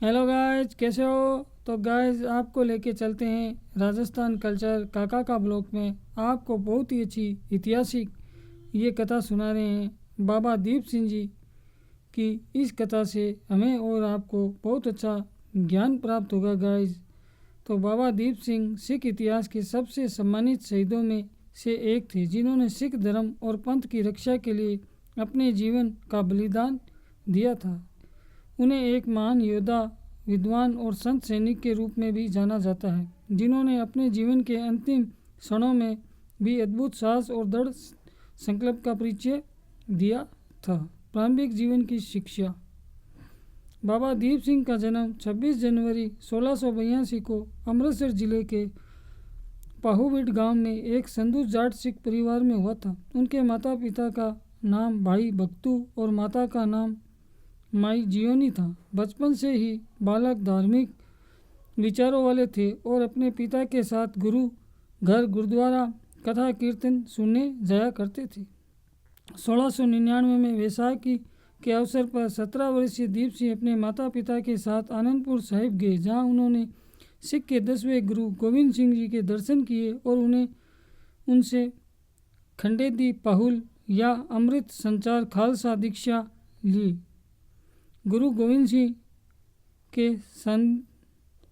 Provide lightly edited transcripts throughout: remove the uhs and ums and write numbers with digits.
Hello guys, कैसे हो? तो गाइज आपको लेके चलते हैं राजस्थान कल्चर काका का ब्लॉक में। आपको बहुत ही अच्छी ऐतिहासिक ये कथा सुना रहे हैं बाबा दीप सिंह जी की। इस कथा से हमें और आपको बहुत अच्छा ज्ञान प्राप्त होगा गाइज। तो बाबा दीप सिंह सिख इतिहास के सबसे सम्मानित शहीदों में से एक थे, जिन्होंने सिख धर्म और पंथ की रक्षा के लिए अपने जीवन का बलिदान दिया था। उन्हें एक महान योद्धा, विद्वान और संत सैनिक के रूप में भी जाना जाता है, जिन्होंने अपने जीवन के अंतिम क्षणों में भी अद्भुत साहस और दृढ़ संकल्प का परिचय दिया था। प्रारंभिक जीवन की शिक्षा। बाबा दीप सिंह का जन्म 26 जनवरी 1682 को अमृतसर जिले के पाहूविट गांव में एक संधू जाट सिख परिवार में हुआ था। उनके माता पिता का नाम भाई भक्तू और माता का नाम माई जियोनी था। बचपन से ही बालक धार्मिक विचारों वाले थे और अपने पिता के साथ गुरुद्वारा कथा कीर्तन सुनने जाया करते थे। 1699 में वैसाखी के अवसर पर 17 वर्षीय दीप सिंह अपने माता पिता के साथ आनंदपुर साहिब गए, जहां उन्होंने सिख के 10वें गुरु गोविंद सिंह जी के दर्शन किए और उनसे खंडेदी पाहुल या अमृत संचार खालसा दीक्षा ली। गुरु गोविंद सिंह के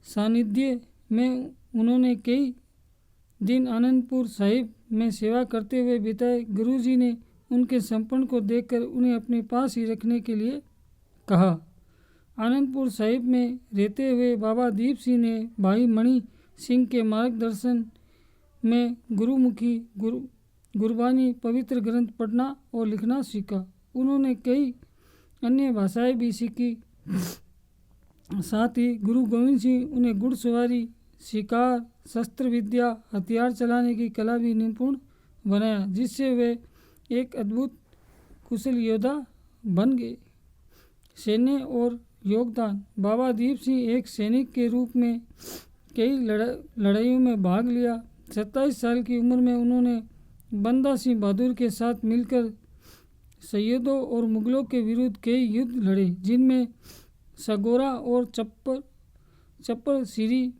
सानिध्य में उन्होंने कई दिन आनंदपुर साहिब में सेवा करते हुए बिताए। गुरुजी ने उनके समर्पण को देखकर उन्हें अपने पास ही रखने के लिए कहा। आनंदपुर साहिब में रहते हुए बाबा दीप सिंह ने भाई मणि सिंह के मार्गदर्शन में गुरुमुखी गुरबानी पवित्र ग्रंथ पढ़ना और लिखना सीखा। उन्होंने कई अन्य भाषाएं भी सीखी। साथ ही गुरु गोविंद सिंह उन्हें घुड़सवारी, शिकार, शस्त्र विद्या, हथियार चलाने की कला भी निपुण बनाया, जिससे वे एक अद्भुत कुशल योद्धा बन गए। सैन्य और योगदान। बाबा दीप सिंह एक सैनिक के रूप में कई लड़ाइयों में भाग लिया। 27 साल की उम्र में उन्होंने बंदा सिंह बहादुर के साथ मिलकर सैयदों और मुगलों के विरुद्ध कई युद्ध लड़े, जिनमें सगोरा और चप्पर सीरी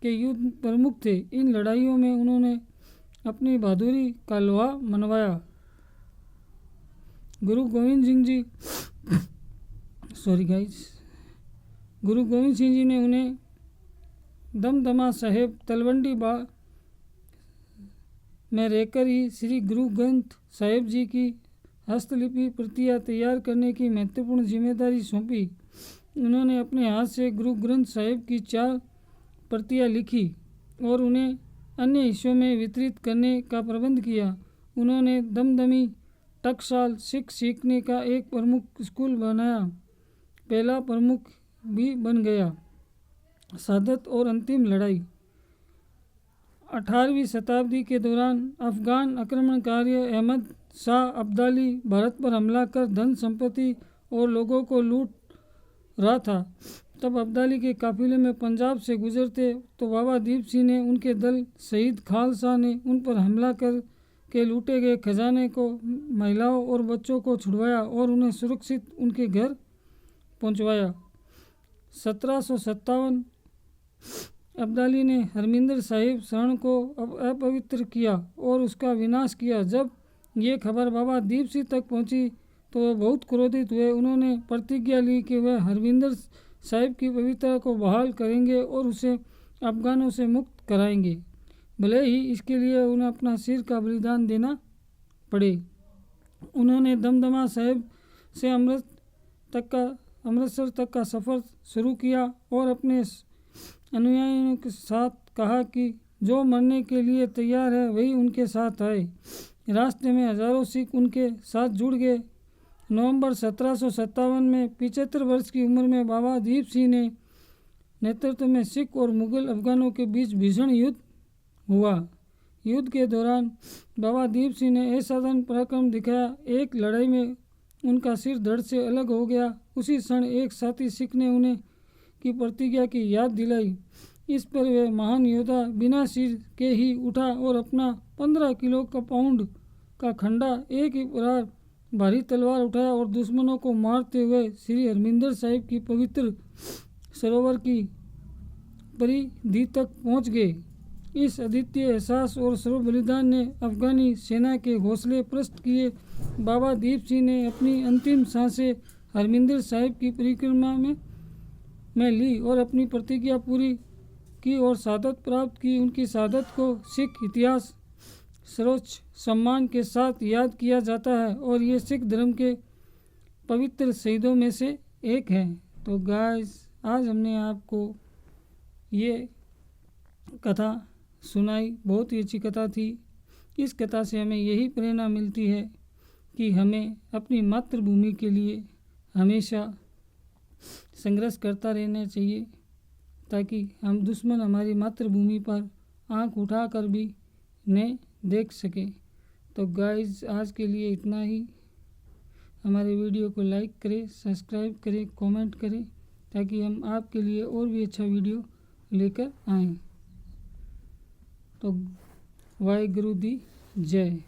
के युद्ध प्रमुख थे। इन लड़ाइयों में उन्होंने अपनी बहादुरी का लोहा मनवाया। गुरु गोविंद सिंह जी ने उन्हें दमदमा साहेब तलवंडी बाग में रहकर ही श्री गुरु ग्रंथ साहिब जी की हस्तलिपि प्रतियां तैयार करने की महत्वपूर्ण जिम्मेदारी सौंपी। उन्होंने अपने हाथ से गुरु ग्रंथ साहिब की 4 प्रतियां लिखी और उन्हें अन्य हिस्सों में वितरित करने का प्रबंध किया। उन्होंने दमदमी टकसाल सिख सीखने का एक प्रमुख स्कूल बनाया, पहला प्रमुख भी बन गया। शहादत और अंतिम लड़ाई। 18वीं शताब्दी के दौरान अफगान आक्रमणकारी अहमद शाह अब्दाली भारत पर हमला कर धन संपत्ति और लोगों को लूट रहा था। तब अब्दाली के काफिले में पंजाब से गुजरते तो बाबा दीप सिंह ने उनके दल शहीद खालसा ने उन पर हमला कर के लूटे गए खजाने को, महिलाओं और बच्चों को छुड़वाया और उन्हें सुरक्षित उनके घर पहुंचवाया। 1757 अब्दाली ने हरमिंदर साहिब शरण को अपवित्र किया और उसका विनाश किया। जब ये खबर बाबा दीप सिंह तक पहुंची तो वह बहुत क्रोधित हुए। उन्होंने प्रतिज्ञा ली कि वह हरमिंदर साहिब की पवित्रता को बहाल करेंगे और उसे अफगानों से मुक्त कराएंगे, भले ही इसके लिए उन्हें अपना सिर का बलिदान देना पड़े। उन्होंने दमदमा साहिब से अमृतसर तक का सफ़र शुरू किया और अपने अनुयायियों के साथ कहा कि जो मरने के लिए तैयार है वही उनके साथ आए। रास्ते में हजारों सिख उनके साथ जुड़ गए। नवंबर 1757 में 75 वर्ष की उम्र में बाबा दीप सिंह ने नेतृत्व में सिख और मुगल अफगानों के बीच भीषण युद्ध हुआ। युद्ध के दौरान बाबा दीप सिंह ने असाधारण पराक्रम दिखाया। एक लड़ाई में उनका सिर धड़ से अलग हो गया। उसी क्षण एक साथी सिख ने उन्हें की प्रतिज्ञा की याद दिलाई। इस पर वे महान योद्धा बिना सिर के ही उठा और अपना 15 किलो का पाउंड का खंडा एक ही बार भारी तलवार उठाया और दुश्मनों को मारते हुए श्री हरमिंदर साहिब की पवित्र सरोवर की परिधि तक पहुंच गए। इस अद्वितीय एहसास और सर्व बलिदान ने अफगानी सेना के हौसले पस्त किए। बाबा दीप सिंह ने अपनी अंतिम सांसें हरमिंदर साहिब की परिक्रमा में ली और अपनी प्रतिज्ञा पूरी की और शहादत प्राप्त की। उनकी शहादत को सिख इतिहास सर्वोच्च सम्मान के साथ याद किया जाता है और ये सिख धर्म के पवित्र शहीदों में से एक है। तो गाइस, आज हमने आपको ये कथा सुनाई, बहुत ही अच्छी कथा थी। इस कथा से हमें यही प्रेरणा मिलती है कि हमें अपनी मातृभूमि के लिए हमेशा संघर्ष करता रहना चाहिए, ताकि हम दुश्मन हमारी मातृभूमि पर आंख उठाकर भी न देख सके। तो गाइस, आज के लिए इतना ही। हमारे वीडियो को लाइक करें, सब्सक्राइब करें, कमेंट करें, ताकि हम आपके लिए और भी अच्छा वीडियो लेकर आएँ। तो वाहिगुरु दी जय।